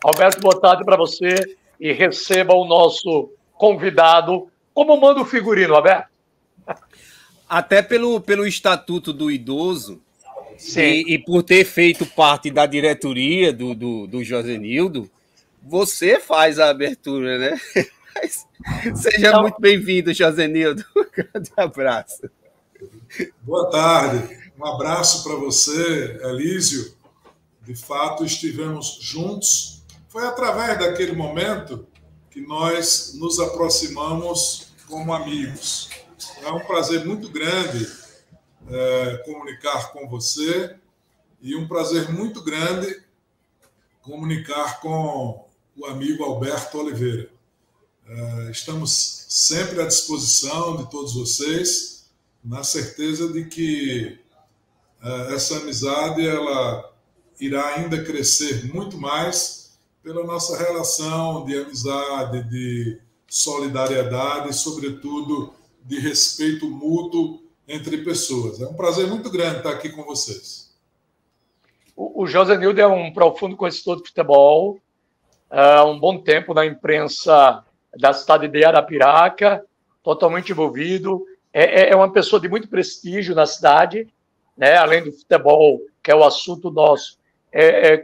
Alberto, boa tarde para você e receba o nosso convidado. Como manda o figurino, Alberto? Até pelo Estatuto do Idoso Sim. e por ter feito parte da diretoria do Josenildo, você faz a abertura, né? Seja muito bem-vindo, Josenildo. Um grande abraço. Boa tarde. Um abraço para você, Elísio. De fato, estivemos juntos. Foi através daquele momento que nós nos aproximamos como amigos. É um prazer muito grande comunicar com você e um prazer muito grande comunicar com o amigo Alberto Oliveira. Estamos sempre à disposição de todos vocês, na certeza de que essa amizade ela irá ainda crescer muito mais pela nossa relação de amizade, de solidariedade e, sobretudo, de respeito mútuo entre pessoas. É um prazer muito grande estar aqui com vocês. O Josenildo é um profundo conhecedor de futebol, há um bom tempo na imprensa da cidade de Arapiraca, totalmente envolvido. É uma pessoa de muito prestígio na cidade, né? Além do futebol, que é o assunto nosso,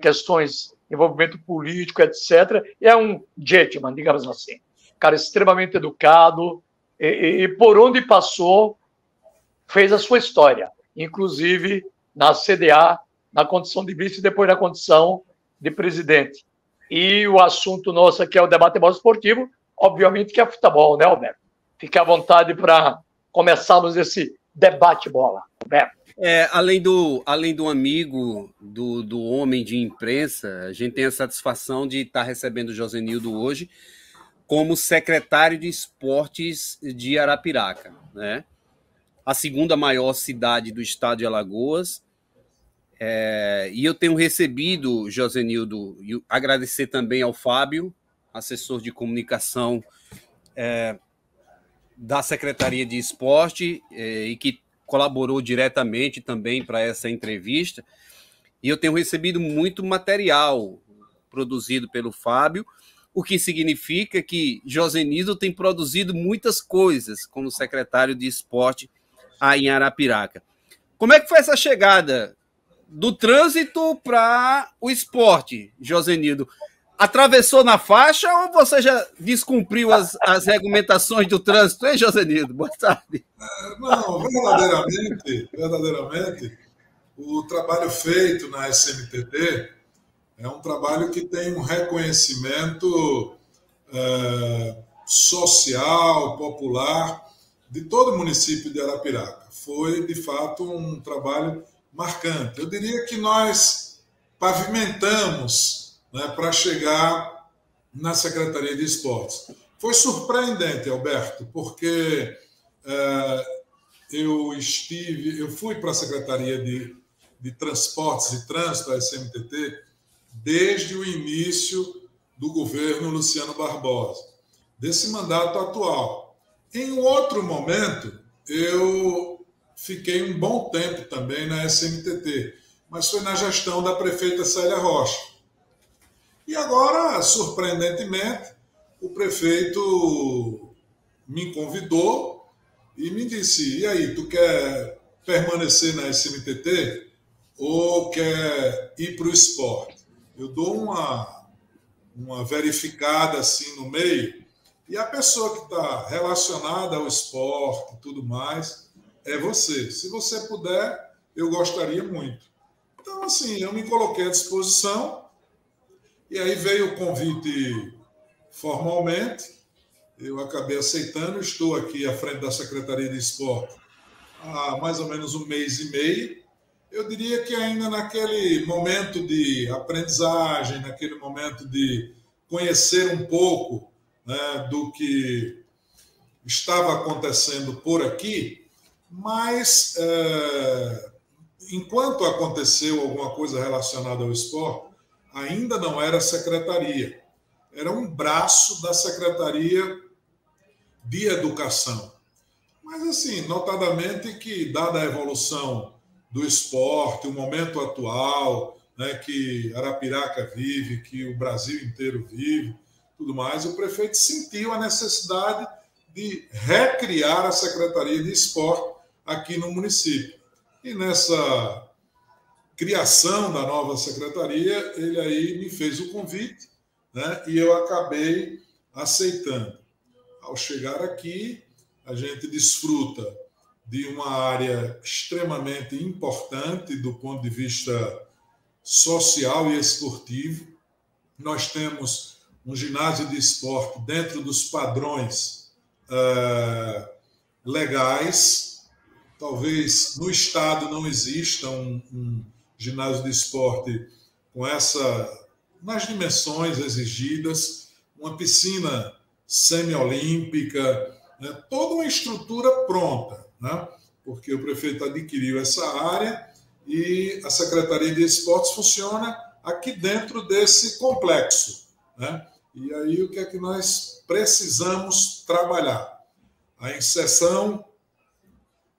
questões de envolvimento político, etc. E é um gentleman, digamos assim. Cara extremamente educado e por onde passou, fez a sua história. Inclusive na CDA, na condição de vice e depois na condição de presidente. E o assunto nosso aqui é o debate bola esportivo, obviamente que é futebol, né, Alberto? Fique à vontade para começarmos esse debate bola, Alberto. Além do amigo, do homem de imprensa, a gente tem a satisfação de estar recebendo o Josenildo hoje como secretário de esportes de Arapiraca, né? A segunda maior cidade do estado de Alagoas. E eu tenho recebido, Josenildo, e agradecer também ao Fábio, assessor de comunicação da Secretaria de Esporte, e que colaborou diretamente também para essa entrevista. E eu tenho recebido muito material produzido pelo Fábio, o que significa que Josenildo tem produzido muitas coisas como secretário de esporte aí em Arapiraca. Como é que foi essa chegada do trânsito para o esporte, Josenildo? Atravessou na faixa ou você já descumpriu as regulamentações do trânsito, hein, Josenildo? Boa tarde. Não, verdadeiramente, o trabalho feito na SMTT é um trabalho que tem um reconhecimento social, popular, de todo o município de Arapiraca. Foi, de fato, um trabalho marcante. Eu diria que nós pavimentamos, né, para chegar na Secretaria de Esportes. Foi surpreendente, Alberto, porque eu fui para a Secretaria de Transportes e Trânsito, a SMTT, desde o início do governo Luciano Barbosa, desse mandato atual. Em um outro momento, eu fiquei um bom tempo também na SMTT, mas foi na gestão da prefeita Célia Rocha. E agora, surpreendentemente, o prefeito me convidou e me disse: e aí, tu quer permanecer na SMTT ou quer ir para o esporte? Eu dou uma verificada assim no meio, e a pessoa que está relacionada ao esporte e tudo mais é você. Se você puder, eu gostaria muito. Então, assim, eu me coloquei à disposição, e aí veio o convite formalmente, eu acabei aceitando, estou aqui à frente da Secretaria de Esporte há mais ou menos um mês e meio. Eu diria que ainda naquele momento de aprendizagem, naquele momento de conhecer um pouco, né, do que estava acontecendo por aqui, mas enquanto aconteceu alguma coisa relacionada ao esporte, ainda não era secretaria, era um braço da Secretaria de Educação. Mas, assim, notadamente que, dada a evolução do esporte, o momento atual, né, que Arapiraca vive, que o Brasil inteiro vive, tudo mais, o prefeito sentiu a necessidade de recriar a Secretaria de Esporte aqui no município. E nessa criação da nova secretaria, ele aí me fez o convite, né, e eu acabei aceitando. Ao chegar aqui, a gente desfruta de uma área extremamente importante do ponto de vista social e esportivo. Nós temos um ginásio de esporte dentro dos padrões legais. Talvez no estado não exista um ginásio de esporte com nas dimensões exigidas, uma piscina semiolímpica, né, toda uma estrutura pronta, né, porque o prefeito adquiriu essa área e a Secretaria de Esportes funciona aqui dentro desse complexo, né? E aí o que é que nós precisamos trabalhar? A inserção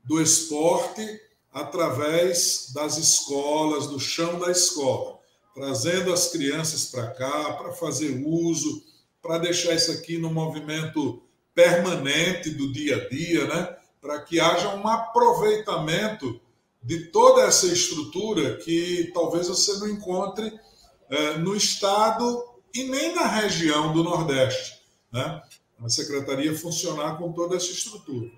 do esporte através das escolas, do chão da escola, trazendo as crianças para cá, para fazer uso, para deixar isso aqui no movimento permanente do dia a dia, né? Para que haja um aproveitamento de toda essa estrutura que talvez você não encontre no estado e nem na região do Nordeste, né? A secretaria funcionar com toda essa estrutura.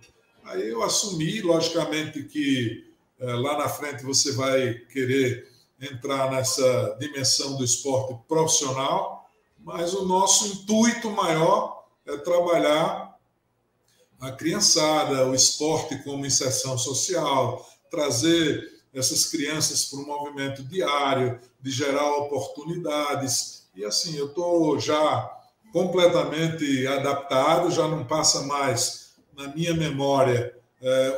Aí eu assumi, logicamente que lá na frente você vai querer entrar nessa dimensão do esporte profissional, mas o nosso intuito maior é trabalhar a criançada, o esporte como inserção social, trazer essas crianças para um movimento diário, de gerar oportunidades. E assim, eu estou já completamente adaptado, já não passa mais na minha memória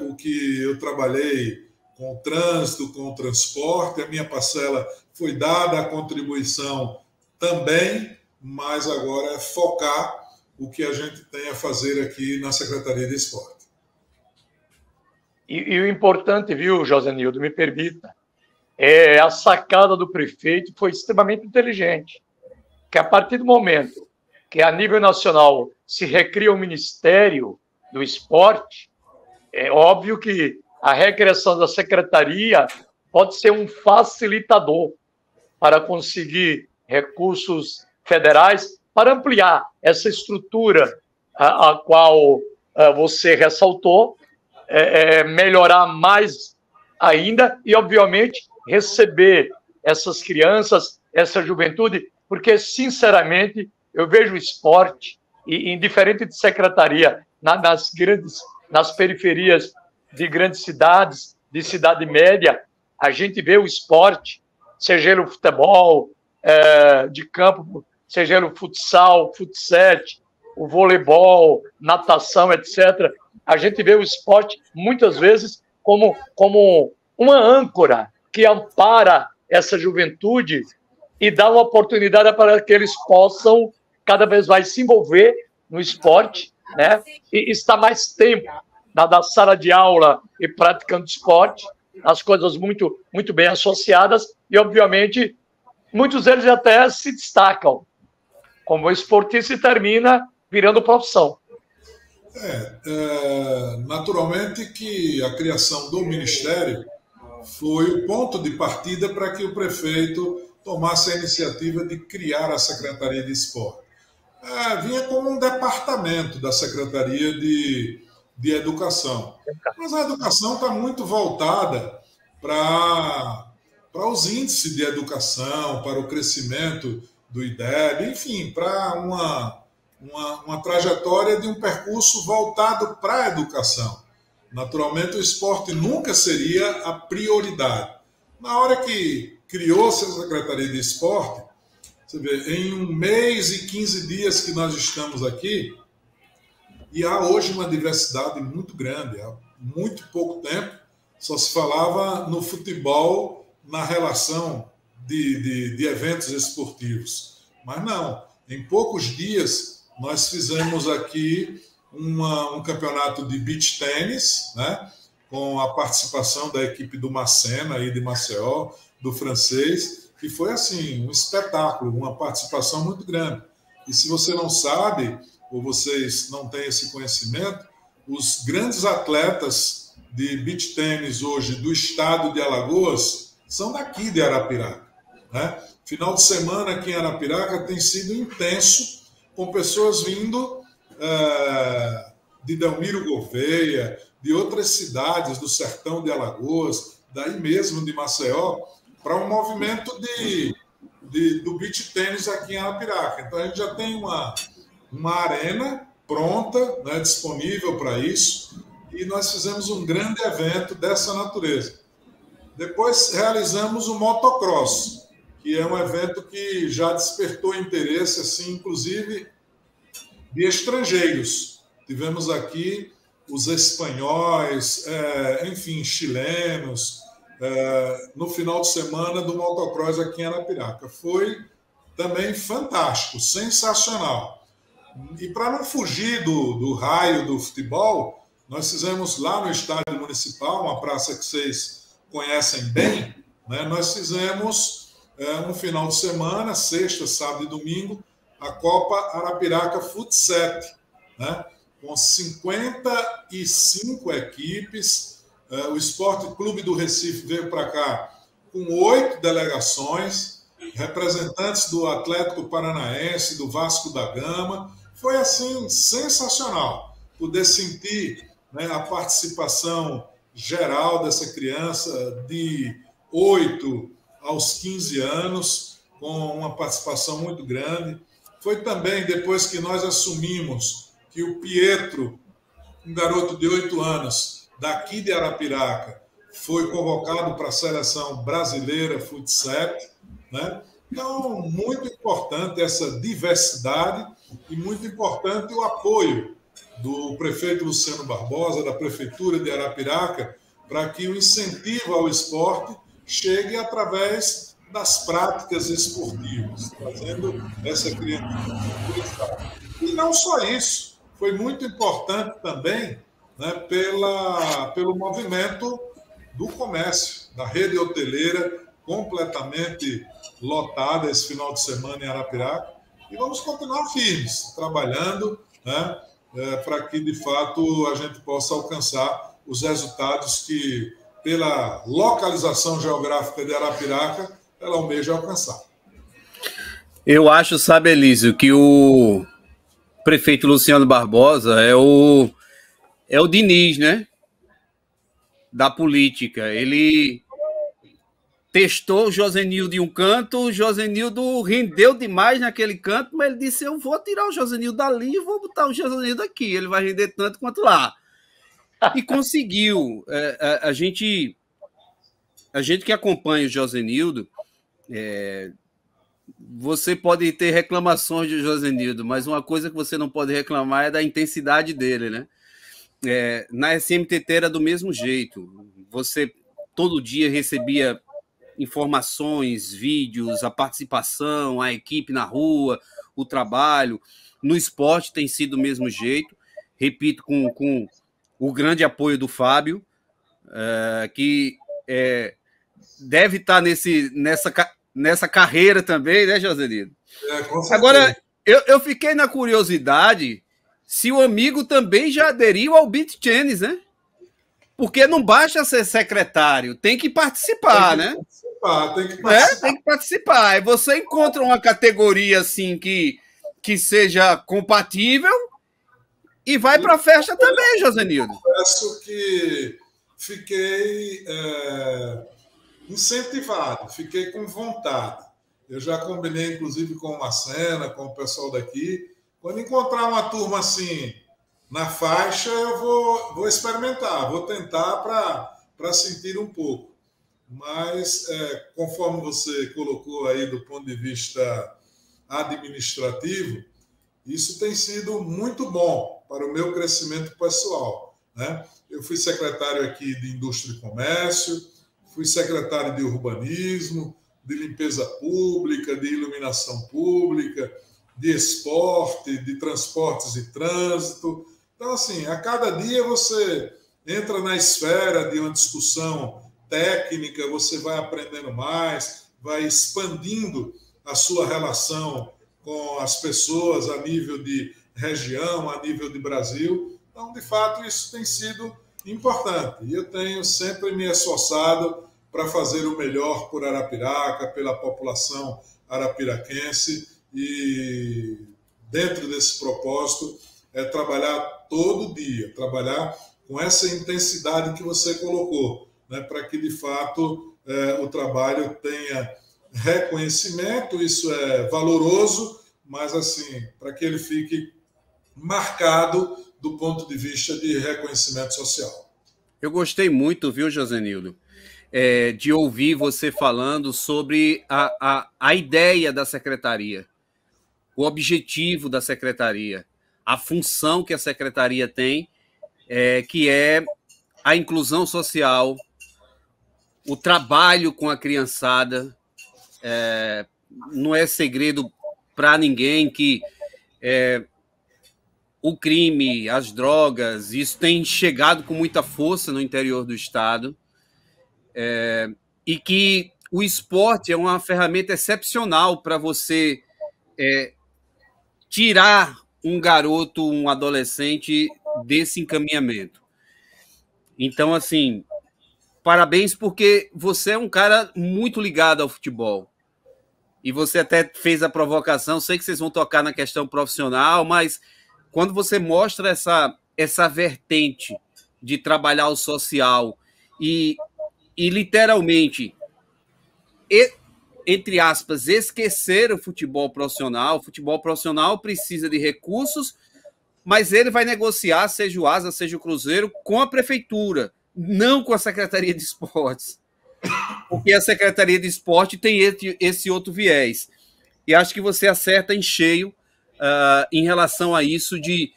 o que eu trabalhei com o trânsito, com o transporte, a minha parcela foi dada, a contribuição também, mas agora é focar o que a gente tem a fazer aqui na Secretaria de Esporte. E o importante, viu, Josenildo, me permita, a sacada do prefeito foi extremamente inteligente, que a partir do momento que a nível nacional se recria o Ministério do Esporte, é óbvio que a recriação da secretaria pode ser um facilitador para conseguir recursos federais para ampliar essa estrutura a qual você ressaltou, melhorar mais ainda e, obviamente, receber essas crianças, essa juventude, porque, sinceramente, eu vejo o esporte, e indiferente de secretaria, nas periferias de grandes cidades, de cidade média, a gente vê o esporte, seja ele o futebol de campo, seja ele o futsal, o futset, o voleibol, natação, etc. A gente vê o esporte, muitas vezes, como uma âncora que ampara essa juventude e dá uma oportunidade para que eles possam cada vez mais se envolver no esporte, né? E estar mais tempo na sala de aula e praticando esporte, as coisas muito, muito bem associadas e, obviamente, muitos deles até se destacam como esportista e termina virando profissão. Naturalmente que a criação do Ministério foi o ponto de partida para que o prefeito tomasse a iniciativa de criar a Secretaria de Esporte. Vinha como um departamento da Secretaria de Educação. Mas a educação está muito voltada para os índices de educação, para o crescimento do IDEB, enfim, para uma trajetória de um percurso voltado para a educação. Naturalmente, o esporte nunca seria a prioridade. Na hora que criou-se a Secretaria de Esporte, você vê, em 1 mês e 15 dias que nós estamos aqui, e há hoje uma diversidade muito grande. Há muito pouco tempo só se falava no futebol na relação de eventos esportivos. Mas não, em poucos dias nós fizemos aqui um campeonato de beach tênis, né, com a participação da equipe do Macena, aí de Maceió, do francês, que foi assim um espetáculo, uma participação muito grande. E se você não sabe, ou vocês não têm esse conhecimento, os grandes atletas de beach tênis hoje do estado de Alagoas são daqui de Arapiraca, né? Final de semana aqui em Arapiraca tem sido intenso, com pessoas vindo de Delmiro Gouveia, de outras cidades do sertão de Alagoas, daí mesmo de Maceió, para um movimento do beach tênis aqui em Arapiraca. Então a gente já tem uma arena pronta, né, disponível para isso, e nós fizemos um grande evento dessa natureza. Depois realizamos o motocross, que é um evento que já despertou interesse, assim, inclusive de estrangeiros. Tivemos aqui os espanhóis, enfim, chilenos, no final de semana do motocross aqui em Arapiraca. Foi também fantástico, sensacional. E para não fugir do raio do futebol, nós fizemos lá no estádio municipal, uma praça que vocês conhecem bem, né? Nós fizemos um final de semana, sexta, sábado e domingo, a Copa Arapiraca Futsal, né? Com 55 equipes. O Esporte Clube do Recife veio para cá com 8 delegações, representantes do Atlético Paranaense, do Vasco da Gama. Foi, assim, sensacional poder sentir, né, a participação geral dessa criança de 8 aos 15 anos, com uma participação muito grande. Foi também depois que nós assumimos que o Pietro, um garoto de 8 anos, daqui de Arapiraca, foi convocado para a seleção brasileira futsal, né? Então, muito importante essa diversidade e muito importante o apoio do prefeito Luciano Barbosa, da Prefeitura de Arapiraca, para que o incentivo ao esporte chegue através das práticas esportivas, trazendo essa criatividade. E não só isso, foi muito importante também, né, pelo movimento do comércio, da rede hoteleira completamente lotada esse final de semana em Arapiraca. E vamos continuar firmes, trabalhando, né, para que, de fato, a gente possa alcançar os resultados que, pela localização geográfica de Arapiraca, ela almeja alcançar. Eu acho, sabe, Elísio, que o prefeito Luciano Barbosa é o Diniz, né? Da política. Ele testou o Josenildo de um canto, o Josenildo rendeu demais naquele canto, mas ele disse, eu vou tirar o Josenildo dali e vou botar o Josenildo aqui, ele vai render tanto quanto lá. E conseguiu. A gente que acompanha o Josenildo, você pode ter reclamações de Josenildo, mas uma coisa que você não pode reclamar é da intensidade dele, né? Na SMTT era do mesmo jeito. Você todo dia recebia informações, vídeos, a participação, a equipe na rua, o trabalho. No esporte tem sido do mesmo jeito. Repito, com o grande apoio do Fábio, que deve estar nessa carreira também, né, Josenildo? Agora, eu fiquei na curiosidade se o amigo também já aderiu ao beach tennis, né? Porque não basta ser secretário, tem que participar, né? Tem que participar. Tem que participar. Aí você encontra uma categoria assim que seja compatível e vai para a festa também, Josenildo. Confesso que fiquei incentivado, fiquei com vontade. Eu já combinei, inclusive, com o Macena, com o pessoal daqui. Quando encontrar uma turma assim na faixa, eu vou experimentar, vou tentar para sentir um pouco. Mas, conforme você colocou aí do ponto de vista administrativo, isso tem sido muito bom para o meu crescimento pessoal, né? Eu fui secretário aqui de Indústria e Comércio, fui secretário de Urbanismo, de Limpeza Pública, de Iluminação Pública, de Esporte, de Transportes e Trânsito. Então, assim, a cada dia você entra na esfera de uma discussão técnica, você vai aprendendo mais, vai expandindo a sua relação com as pessoas a nível de região, a nível de Brasil. Então, de fato, isso tem sido importante. E eu tenho sempre me esforçado para fazer o melhor por Arapiraca, pela população arapiraquense, e dentro desse propósito é trabalhar todo dia, trabalhar com essa intensidade que você colocou, né, para que, de fato, o trabalho tenha reconhecimento. Isso é valoroso, mas, assim, para que ele fique marcado do ponto de vista de reconhecimento social. Eu gostei muito, viu, Josenildo, de ouvir você falando sobre a ideia da secretaria, o objetivo da secretaria, a função que a secretaria tem, que é a inclusão social, o trabalho com a criançada. Não é segredo para ninguém que o crime, as drogas, isso tem chegado com muita força no interior do estado, e que o esporte é uma ferramenta excepcional para você tirar um garoto, um adolescente desse encaminhamento. Então, assim, parabéns, porque você é um cara muito ligado ao futebol. E você até fez a provocação, sei que vocês vão tocar na questão profissional, mas quando você mostra essa vertente de trabalhar o social e literalmente, entre aspas, esquecer o futebol profissional precisa de recursos, mas ele vai negociar, seja o Asa, seja o Cruzeiro, com a prefeitura, não com a Secretaria de Esportes. Porque a Secretaria de Esporte tem esse outro viés. E acho que você acerta em cheio em relação a isso, de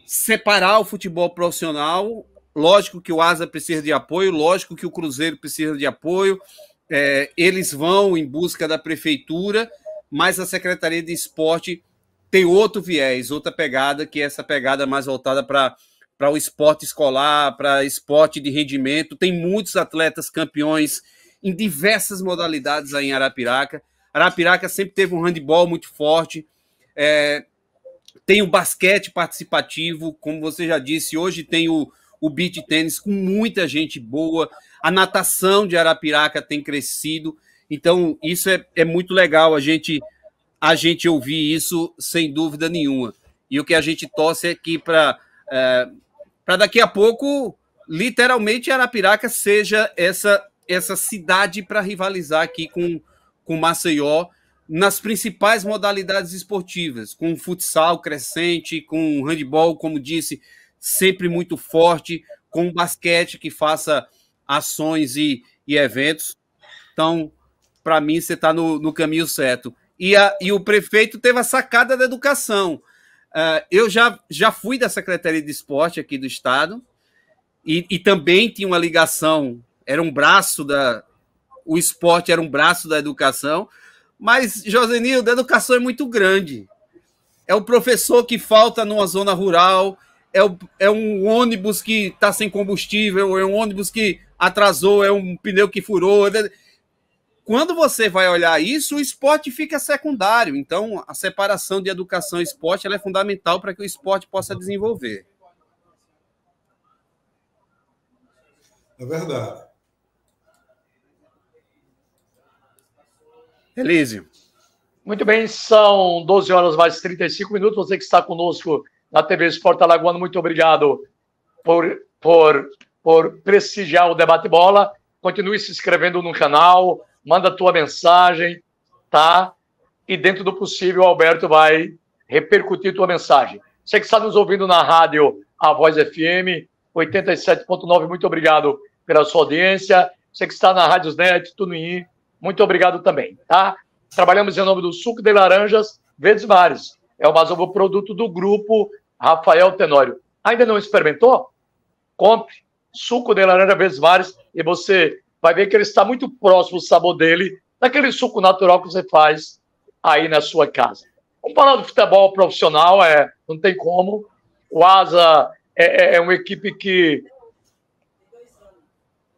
separar o futebol profissional. Lógico que o Asa precisa de apoio, lógico que o Cruzeiro precisa de apoio, eles vão em busca da prefeitura, mas a Secretaria de Esporte tem outro viés, outra pegada, que é essa pegada mais voltada para o esporte escolar, para esporte de rendimento. Tem muitos atletas campeões em diversas modalidades aí em Arapiraca. Arapiraca sempre teve um handebol muito forte, tem o basquete participativo, como você já disse, hoje tem o beach tênis com muita gente boa, a natação de Arapiraca tem crescido, então isso é muito legal a gente ouvir isso, sem dúvida nenhuma. E o que a gente torce é que para daqui a pouco, literalmente, Arapiraca seja essa cidade para rivalizar aqui com Maceió nas principais modalidades esportivas, com futsal crescente, com handebol, como disse, sempre muito forte, com basquete que faça ações e eventos. Então, para mim, você está no caminho certo. E o prefeito teve a sacada da educação. Eu já fui da Secretaria de Esporte aqui do estado e também tinha uma ligação, era um braço o esporte era um braço da educação, mas, Josenildo, a educação é muito grande. É o professor que falta numa zona rural, é um ônibus que está sem combustível, é um ônibus que atrasou, é um pneu que furou. Quando você vai olhar isso, o esporte fica secundário. Então, a separação de educação e esporte ela é fundamental para que o esporte possa desenvolver. É verdade. Elísio. Muito bem, são 12 horas mais 35 minutos. Você que está conosco na TV Esporte Alagoano, muito obrigado por prestigiar o Debate Bola. Continue se inscrevendo no canal, manda a tua mensagem, tá? E dentro do possível, o Alberto vai repercutir tua mensagem. Você que está nos ouvindo na rádio A Voz FM 87.9, muito obrigado pela sua audiência. Você que está na Rádiosnet, Tunuí, muito obrigado também, tá? Trabalhamos em nome do Suco de Laranjas Verdes Mares. É o mais novo produto do grupo Rafael Tenório. Ainda não experimentou? Compre Suco de Laranja Verdes Mares e você vai ver que ele está muito próximo, o sabor dele, daquele suco natural que você faz aí na sua casa. Vamos falar do futebol profissional, não tem como. O Asa é uma equipe que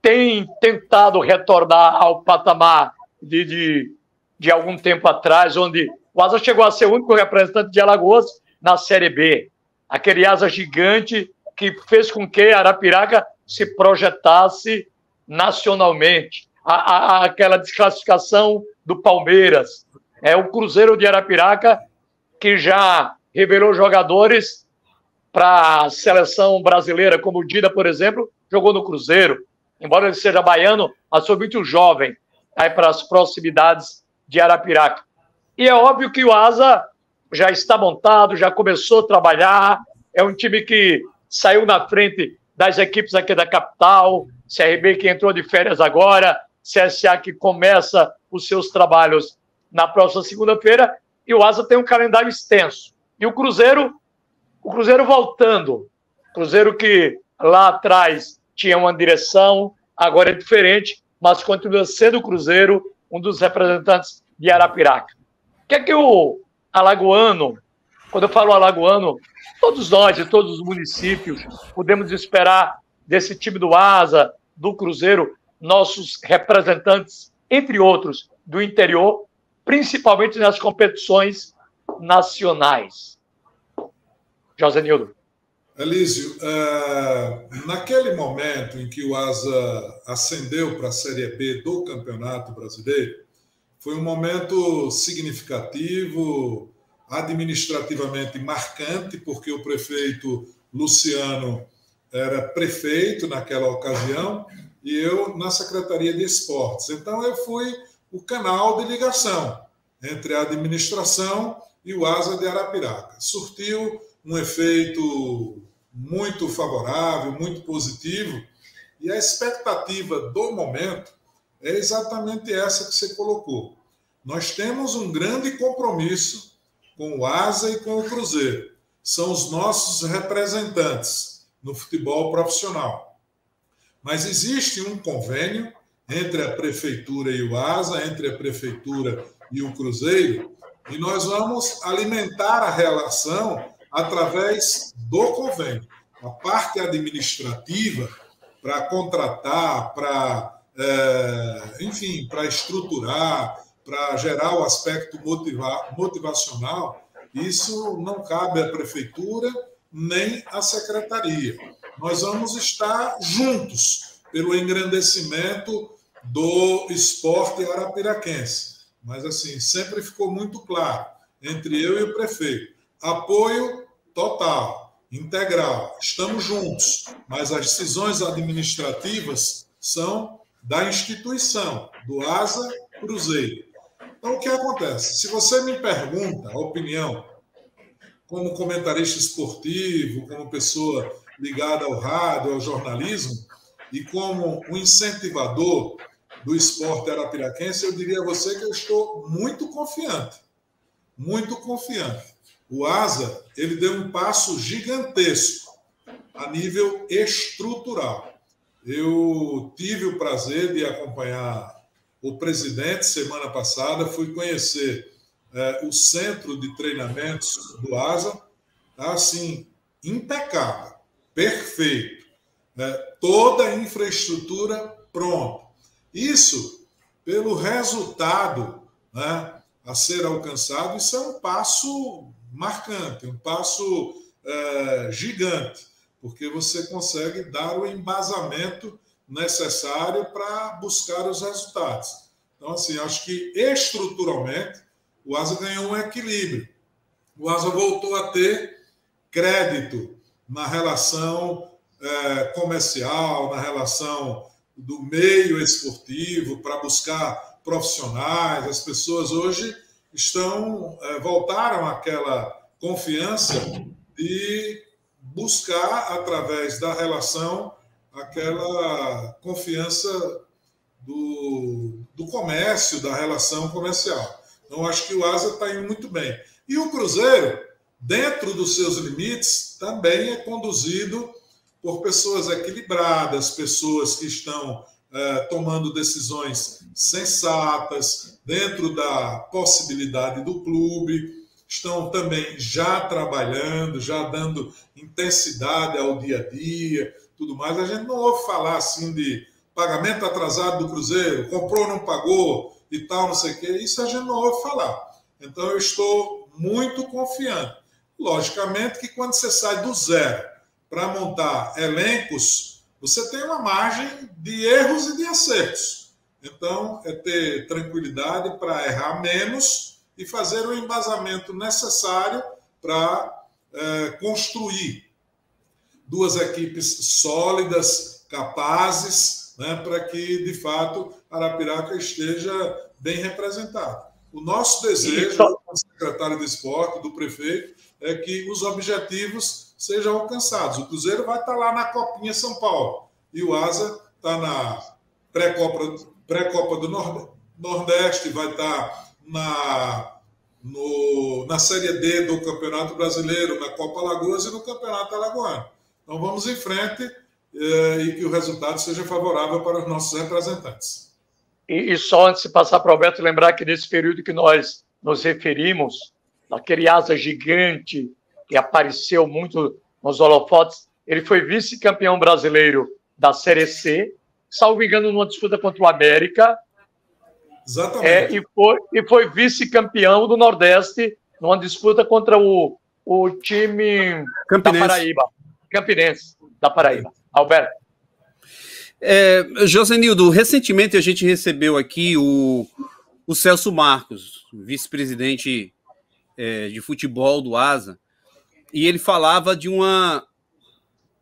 tem tentado retornar ao patamar de algum tempo atrás, onde o Asa chegou a ser o único representante de Alagoas na Série B. Aquele Asa gigante que fez com que Arapiraca se projetasse nacionalmente. Aquela desclassificação do Palmeiras. O Cruzeiro de Arapiraca, que já revelou jogadores para a seleção brasileira, como o Dida, por exemplo, jogou no Cruzeiro. Embora ele seja baiano, mas foi muito jovem, aí para as proximidades de Arapiraca. E é óbvio que o Asa já está montado, já começou a trabalhar, é um time que saiu na frente das equipes aqui da capital, CRB que entrou de férias agora, CSA que começa os seus trabalhos na próxima segunda-feira, e o Asa tem um calendário extenso. E o Cruzeiro voltando. O Cruzeiro que lá atrás tinha uma direção, agora é diferente, mas continua sendo o Cruzeiro um dos representantes de Arapiraca. O que é que o alagoano, quando eu falo alagoano, todos nós e todos os municípios podemos esperar desse time do Asa, do Cruzeiro, nossos representantes, entre outros, do interior, principalmente nas competições nacionais? Josenildo. Elísio, naquele momento em que o Asa ascendeu para a Série B do Campeonato Brasileiro, foi um momento significativo, administrativamente marcante, porque o prefeito Luciano era prefeito naquela ocasião e eu na Secretaria de Esportes. Então, eu fui o canal de ligação entre a administração e o Asa de Arapiraca. Surtiu um efeito muito favorável, muito positivo, e a expectativa do momento é exatamente essa que você colocou. Nós temos um grande compromisso com o Asa e com o Cruzeiro. São os nossos representantes no futebol profissional. Mas existe um convênio entre a Prefeitura e o Asa, entre a Prefeitura e o Cruzeiro, e nós vamos alimentar a relação através do convênio. A parte administrativa, para contratar, para estruturar, para gerar o aspecto motivacional, isso não cabe à Prefeitura nem à Secretaria. Nós vamos estar juntos pelo engrandecimento do esporte arapiraquense. Mas, assim, sempre ficou muito claro, entre eu e o prefeito, apoio total, integral, estamos juntos, mas as decisões administrativas são da instituição, do Asa Cruzeiro. Então, o que acontece? Se você me pergunta a opinião, como comentarista esportivo, como pessoa ligada ao rádio, ao jornalismo, e como um incentivador do esporte arapiraquense, eu diria a você que eu estou muito confiante. Muito confiante. O Asa, ele deu um passo gigantesco a nível estrutural. Eu tive o prazer de acompanhar o presidente semana passada, fui conhecer o centro de treinamentos do Asa, tá, assim, impecável, perfeito, toda a infraestrutura pronta. Isso, pelo resultado, né, a ser alcançado, isso é um passo marcante, um passo gigante, porque você consegue dar o embasamento necessário para buscar os resultados. Então, assim, acho que estruturalmente o Asa ganhou um equilíbrio. O Asa voltou a ter crédito na relação comercial, na relação do meio esportivo, para buscar profissionais. As pessoas hoje voltaram àquela confiança de buscar, através da relação, aquela confiança do comércio, da relação comercial. Então, acho que o Asa está indo muito bem. E o Cruzeiro, dentro dos seus limites, também é conduzido por pessoas equilibradas, pessoas que estão tomando decisões sensatas, dentro da possibilidade do clube, estão também já trabalhando, já dando intensidade ao dia a dia, tudo mais. A gente não ouve falar assim de pagamento atrasado do Cruzeiro, comprou ou não pagou, e tal, não sei o quê. Isso a gente não ouve falar. Então, eu estou muito confiante. Logicamente que quando você sai do zero para montar elencos, você tem uma margem de erros e de acertos. Então, é ter tranquilidade para errar menos e fazer o embasamento necessário para construir duas equipes sólidas, capazes, né, para que, de fato, Arapiraca esteja bem representado. O nosso desejo, do secretário de Esporte, do prefeito, é que os objetivos sejam alcançados. O Cruzeiro vai estar lá na Copinha São Paulo e o Asa está na pré-Copa do Nordeste, vai estar na Série D do Campeonato Brasileiro, na Copa Alagoas e no Campeonato Alagoano. Então vamos em frente e que o resultado seja favorável para os nossos representantes. E só antes de passar para o Alberto, lembrar que nesse período que nós nos referimos, aquele Asa gigante que apareceu muito nos holofotes, ele foi vice-campeão brasileiro da Série C, salvo engano, numa disputa contra o América. Exatamente. E foi vice-campeão do Nordeste numa disputa contra o time Campinense. da Paraíba. Campinense, da Paraíba. Alberto. Josenildo, recentemente a gente recebeu aqui o Celso Marcos, vice-presidente de futebol do Asa, e ele falava de uma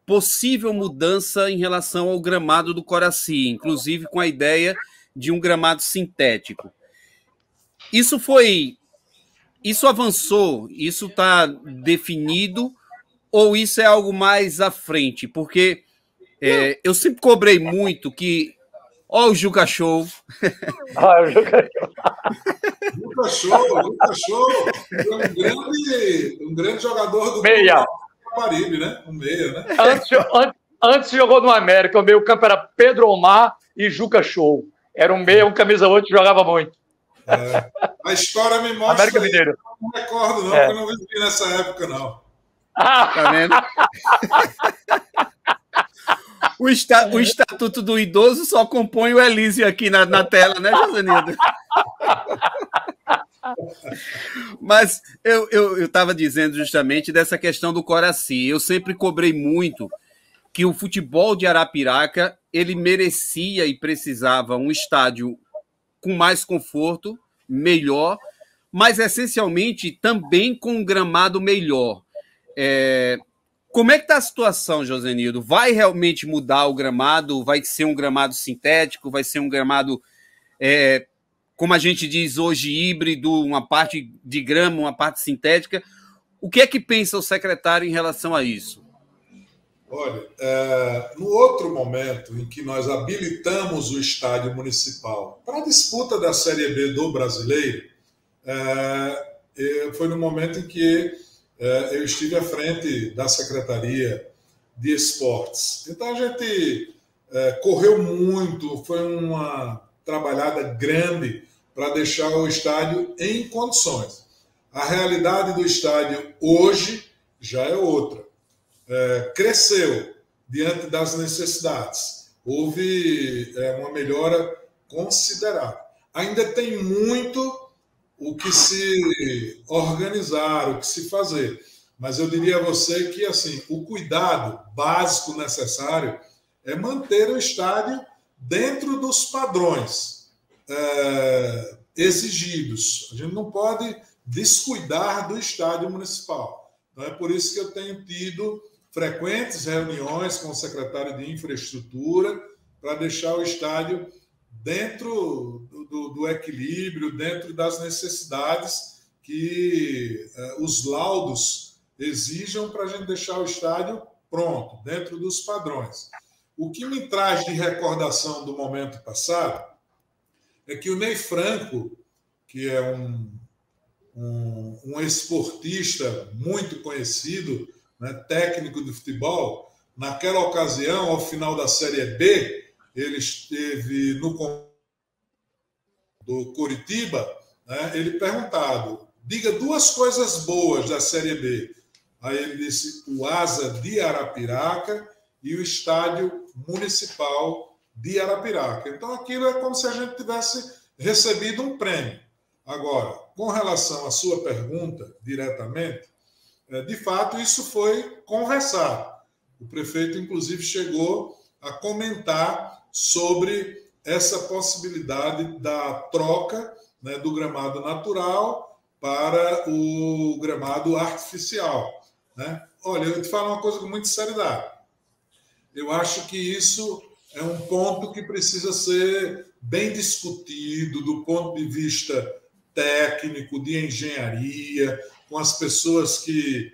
possível mudança em relação ao gramado do Coraci, inclusive com a ideia de um gramado sintético. Isso avançou, isso está definido, ou isso é algo mais à frente? Porque eu sempre cobrei muito que... Ó, o Juca Show. O Juca Show. Juca Show. Um grande jogador do meia. Caparibe, né? Um meia, né? Antes jogou no América. O meio campo era Pedro Omar e Juca Show. Era um meia, um camisa 8 que jogava muito. A história me mostra. América Mineiro. Eu não recordo, não, porque eu não vivi nessa época, não. Tá vendo? O Estatuto do Idoso só compõe o Elísio aqui na tela, né, Josenildo? Mas eu estava dizendo justamente dessa questão do Coraci. Eu sempre cobrei muito que o futebol de Arapiraca ele merecia e precisava um estádio com mais conforto, melhor, mas essencialmente também com um gramado melhor. Como é que está a situação, Josenildo? Vai realmente mudar o gramado? Vai ser um gramado sintético? Vai ser um gramado, como a gente diz hoje, híbrido, uma parte de grama, uma parte sintética? O que é que pensa o secretário em relação a isso? Olha, no outro momento em que nós habilitamos o estádio municipal para a disputa da Série B do Brasileiro, foi no momento em que eu estive à frente da Secretaria de Esportes. Então a gente correu muito, foi uma trabalhada grande para deixar o estádio em condições. A realidade do estádio hoje já é outra. Cresceu diante das necessidades. Houve uma melhora considerável. Ainda tem muito o que se organizar, o que se fazer. Mas eu diria a você que assim, o cuidado básico necessário é manter o estádio dentro dos padrões exigidos. A gente não pode descuidar do estádio municipal. Então, é por isso que eu tenho tido frequentes reuniões com o secretário de Infraestrutura para deixar o estádio dentro do equilíbrio, dentro das necessidades que os laudos exijam para a gente deixar o estádio pronto, dentro dos padrões. O que me traz de recordação do momento passado é que o Ney Franco, que é um esportista muito conhecido, né, técnico de futebol, naquela ocasião, ao final da Série B, ele esteve no do Coritiba, né, ele perguntado, diga duas coisas boas da Série B. Aí ele disse o Asa de Arapiraca e o Estádio Municipal de Arapiraca. Então aquilo é como se a gente tivesse recebido um prêmio. Agora, com relação à sua pergunta, diretamente, de fato, isso foi conversado. O prefeito, inclusive, chegou a comentar sobre essa possibilidade da troca, né, do gramado natural para o gramado artificial, né? Olha, eu te falo uma coisa com muita seriedade. Eu acho que isso é um ponto que precisa ser bem discutido do ponto de vista técnico, de engenharia, com as pessoas que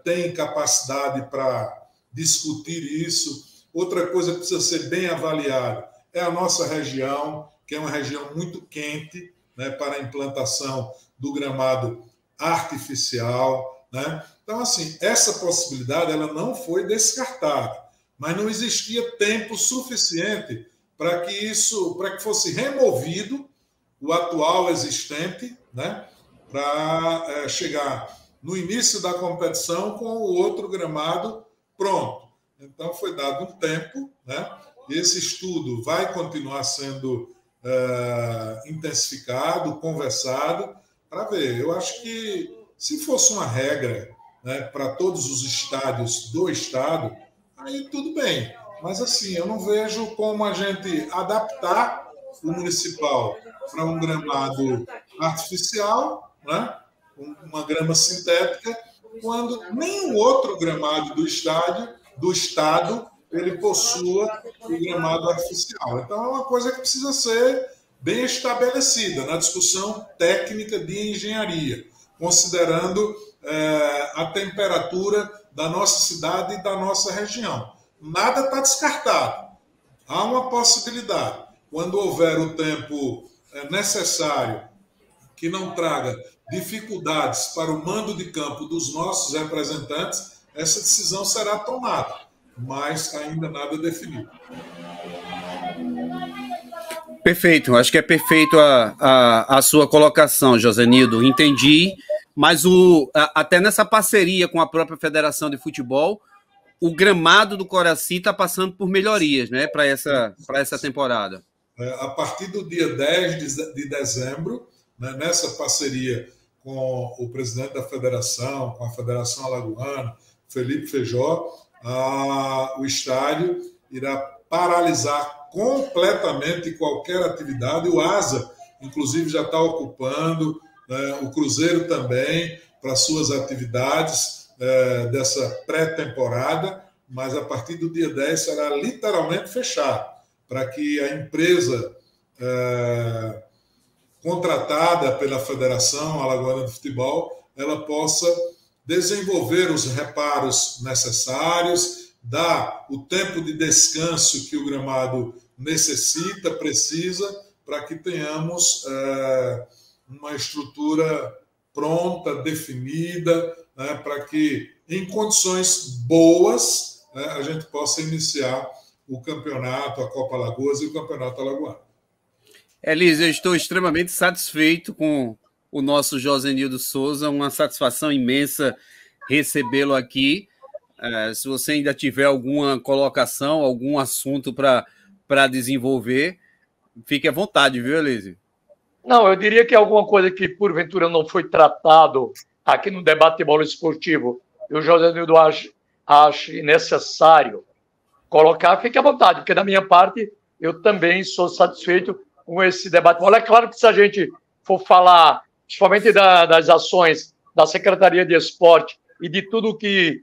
têm capacidade para discutir isso. Outra coisa que precisa ser bem avaliada é a nossa região, que é uma região muito quente, né, para a implantação do gramado artificial, né? Então, assim, essa possibilidade ela não foi descartada, mas não existia tempo suficiente para que fosse removido o atual existente, né, para chegar no início da competição com o outro gramado pronto. Então, foi dado um tempo, né? Esse estudo vai continuar sendo intensificado, conversado, para ver. Eu acho que, se fosse uma regra, né, para todos os estádios do estado, aí tudo bem. Mas, assim, eu não vejo como a gente adaptar o municipal para um gramado artificial, né, uma grama sintética, quando nenhum outro gramado do estado ele possua o gramado artificial. Então, é uma coisa que precisa ser bem estabelecida na discussão técnica de engenharia, considerando a temperatura da nossa cidade e da nossa região. Nada está descartado. Há uma possibilidade. Quando houver o tempo necessário, que não traga dificuldades para o mando de campo dos nossos representantes, essa decisão será tomada, mas ainda nada definido. Perfeito, acho que é perfeito a sua colocação, Josenildo. Entendi, mas até nessa parceria com a própria Federação de Futebol, o gramado do Coraci está passando por melhorias, né, para essa temporada. A partir do dia 10 de dezembro, né, nessa parceria com o presidente da federação, com a Federação Alagoana, Felipe Feijó, o estádio irá paralisar completamente qualquer atividade. O ASA, inclusive, já está ocupando, né, o Cruzeiro também, para suas atividades dessa pré-temporada, mas a partir do dia 10 será literalmente fechado, para que a empresa contratada pela Federação Alagoana de Futebol ela possa desenvolver os reparos necessários, dar o tempo de descanso que o gramado necessita, precisa, para que tenhamos uma estrutura pronta, definida, né, para que, em condições boas, né, a gente possa iniciar o campeonato, a Copa Alagoas e o Campeonato Alagoano. Elise, eu estou extremamente satisfeito com o nosso Josenildo Souza, uma satisfação imensa recebê-lo aqui. Se você ainda tiver alguma colocação, algum assunto para desenvolver, fique à vontade, viu, Elise? Não, eu diria que alguma coisa que, porventura, não foi tratado aqui no debate de bola esportivo, e o Josenildo acha necessário colocar, fique à vontade, porque, da minha parte, eu também sou satisfeito com esse debate. Olha, é claro que se a gente for falar, principalmente das ações da Secretaria de Esporte e de tudo que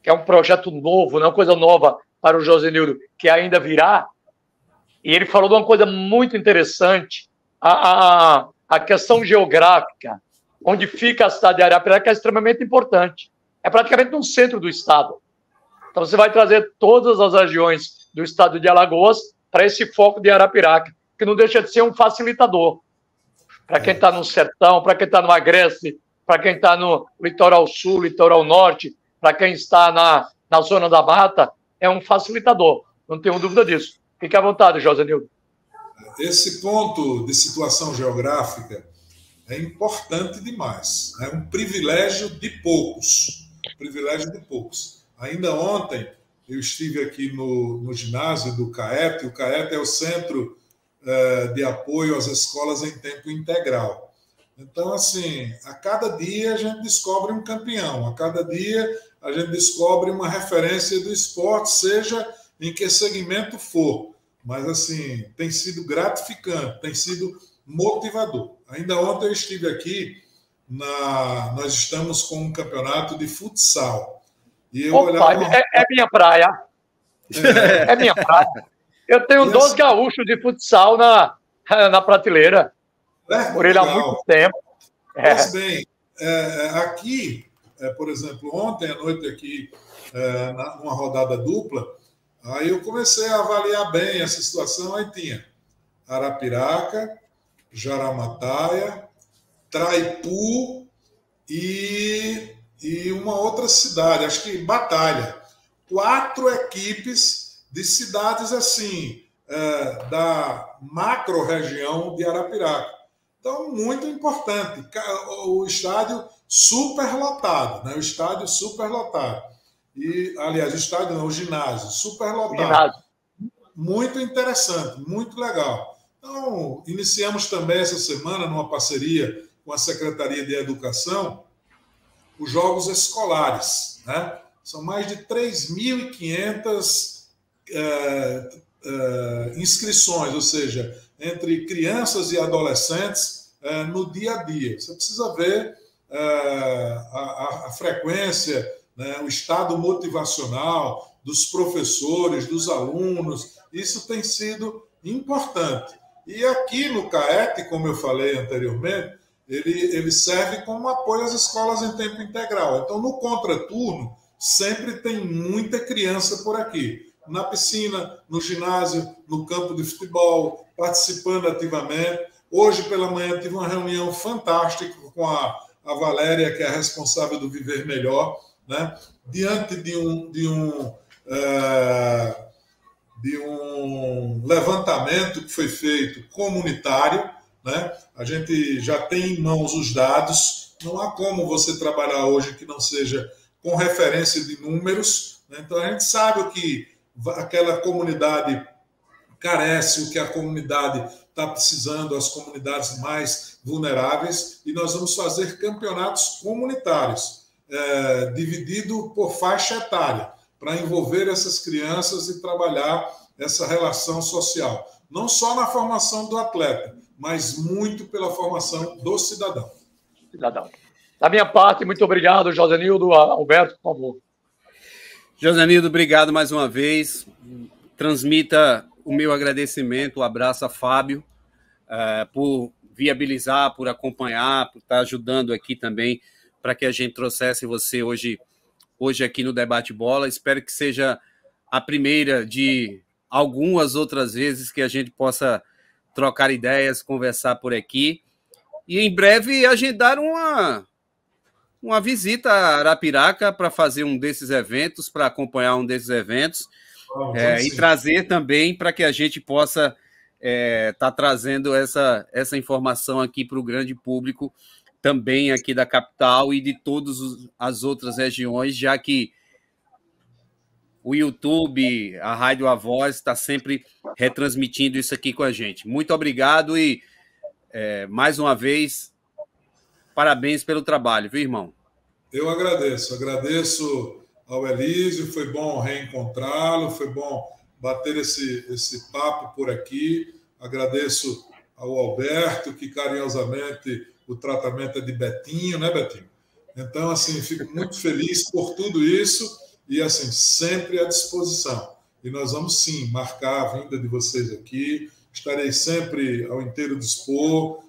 é um projeto novo, não é uma coisa nova para o Josenildo, que ainda virá, e ele falou de uma coisa muito interessante, a questão geográfica, onde fica a cidade de Arapiraca, é extremamente importante. É praticamente no centro do estado. Então, você vai trazer todas as regiões do estado de Alagoas para esse foco de Arapiraca, que não deixa de ser um facilitador. Para quem está no sertão, para quem está no Agreste, para quem está no litoral sul, litoral norte, para quem está na zona da mata, é um facilitador. Não tenho dúvida disso. Fique à vontade, Josenildo. Esse ponto de situação geográfica é importante demais. É um privilégio de poucos. Privilégio de poucos. Ainda ontem, eu estive aqui no ginásio do CAET. O CAET é o Centro de apoio às escolas em tempo integral. Então, assim, a cada dia a gente descobre um campeão, a cada dia a gente descobre uma referência do esporte, seja em que segmento for. Mas, assim, tem sido gratificante, tem sido motivador. Ainda ontem eu estive aqui, nós estamos com um campeonato de futsal. E eu olhava... é minha praia. É minha praia. Eu tenho 12 gaúchos de futsal na prateleira. Por ele há muito tempo. Pois bem, aqui, por exemplo, ontem à noite aqui, numa rodada dupla, aí eu comecei a avaliar bem essa situação. Aí tinha Arapiraca, Jaramataia, Traipu e uma outra cidade, acho que Batalha. 4 equipes de cidades assim, da macro-região de Arapiraca. Então, muito importante. O estádio superlotado, né? O estádio superlotado. Aliás, o estádio não, o ginásio superlotado. Muito interessante, muito legal. Então, iniciamos também essa semana, numa parceria com a Secretaria de Educação, os Jogos Escolares, né? São mais de 3.500 inscrições, ou seja, entre crianças e adolescentes no dia a dia. Você precisa ver a frequência, né, o estado motivacional dos professores, dos alunos. Isso tem sido importante. E aqui no CAET, como eu falei anteriormente, ele serve como apoio às escolas em tempo integral. Então, no contraturno, sempre tem muita criança por aqui. Na piscina, no ginásio, no campo de futebol, participando ativamente. Hoje, pela manhã, tive uma reunião fantástica com a Valéria, que é a responsável do Viver Melhor, né? Diante de um levantamento que foi feito comunitário, né? A gente já tem em mãos os dados, não há como você trabalhar hoje que não seja com referência de números, né? Então a gente sabe o que aquela comunidade carece, o que a comunidade está precisando, as comunidades mais vulneráveis, e nós vamos fazer campeonatos comunitários, dividido por faixa etária, para envolver essas crianças e trabalhar essa relação social. Não só na formação do atleta, mas muito pela formação do cidadão. Da minha parte, muito obrigado, Josenildo. Alberto, por favor. Josenildo, obrigado mais uma vez. Transmita o meu agradecimento, o abraço a Fábio, por viabilizar, por acompanhar, por estar ajudando aqui também, para que a gente trouxesse você hoje aqui no Debate Bola. Espero que seja a primeira de algumas outras vezes que a gente possa trocar ideias, conversar por aqui. E em breve agendar uma visita a Arapiraca para fazer um desses eventos, para acompanhar um desses eventos, e trazer também para que a gente possa estar trazendo essa informação aqui para o grande público, também aqui da capital e de todas as outras regiões, já que o YouTube, a Rádio A Voz, está sempre retransmitindo isso aqui com a gente. Muito obrigado e, mais uma vez, parabéns pelo trabalho, viu, irmão? Eu agradeço ao Elísio, foi bom reencontrá-lo, foi bom bater esse papo por aqui. Agradeço ao Alberto, que carinhosamente o tratamento é de Betinho, né, Betinho? Então, assim, fico muito feliz por tudo isso e, assim, sempre à disposição. E nós vamos, sim, marcar a vinda de vocês aqui. Estarei sempre ao inteiro dispor.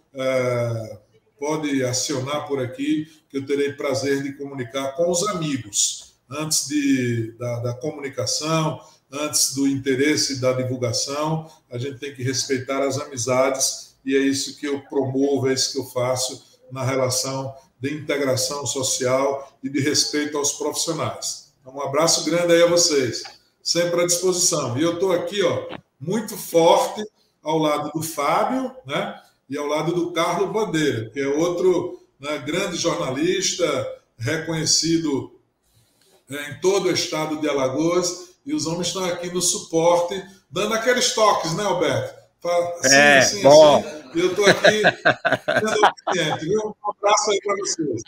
Pode acionar por aqui, que eu terei prazer de comunicar com os amigos. Antes da comunicação, antes do interesse da divulgação, a gente tem que respeitar as amizades, e é isso que eu promovo, é isso que eu faço na relação de integração social e de respeito aos profissionais. Então, um abraço grande aí a vocês, sempre à disposição. E eu estou aqui, muito forte, ao lado do Fábio, né, e ao lado do Carlos Bandeira, que é outro, né, grande jornalista, reconhecido em todo o estado de Alagoas, e os homens estão aqui no suporte, dando aqueles toques, né, Alberto? Assim, bom. E eu estou aqui sendo cliente, viu? Um abraço aí para vocês.